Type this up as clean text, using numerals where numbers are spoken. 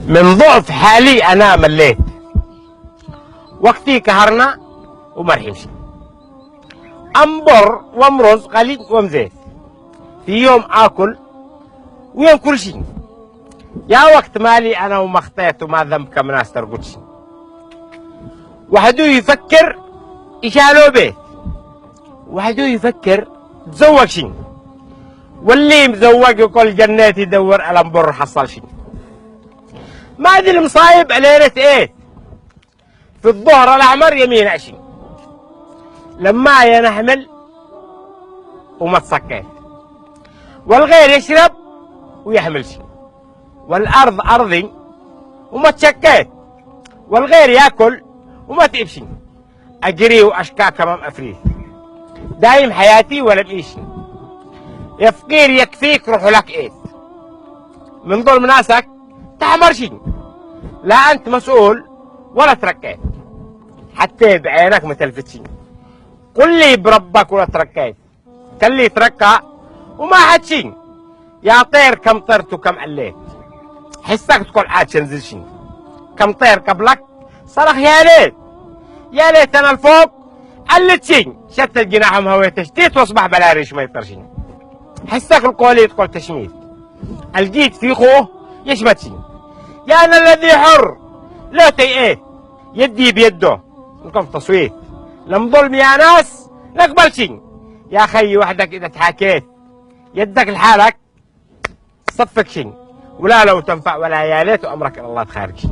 من ضعف حالي انا مليت، وقتي كهرنا ومرحمش، انبر وامرز قليل ومزيت، في يوم اكل ويوم كل شيء. يا وقت مالي انا وما خطيت وما ذنب كم ناس ترقدش. وحدو يفكر يشالو بيت، وحدو يفكر تزوج شي، واللي مزوج يقول جنات يدور على مبر حصل شي. ما ذي المصايب علينا ايه؟ في الظهر الاحمر يمين عشي، لما ينحمل وما تصكيت، والغير يشرب ويحمل شي، والارض ارضي وما تشكيت، والغير ياكل وما تقبشي. اجري واشكا كمام افريت، دايم حياتي ولا بإيشي. يا فقير يكفيك روح لك ايه، من ظلم ناسك تحمر شي، لا انت مسؤول ولا تركيت، حتى بعينك ما تلفتشي. قل لي بربك ولا تركيت، كان لي تركع وما حد شي. يا طير كم طرت وكم عليت، حسك تقول عاد شنزل شي. كم طير قبلك صرخ يا ليت، يا ليت انا الفوق قلت شي، شتت جناحهم هوية تشتيت واصبح بلا ريش ما يطرشي. حسك القولي تقول تشميت، الجيت في خوه يشمت شي. يا انا الذي حر لا ايه، يدي بيده نقف تصويت. لم ظلم يا ناس نقبل شي. يا خي وحدك اذا تحاكيت، يدك لحالك صفك شي، ولا لو تنفع ولا يا ليت وامرك الى الله تخارج.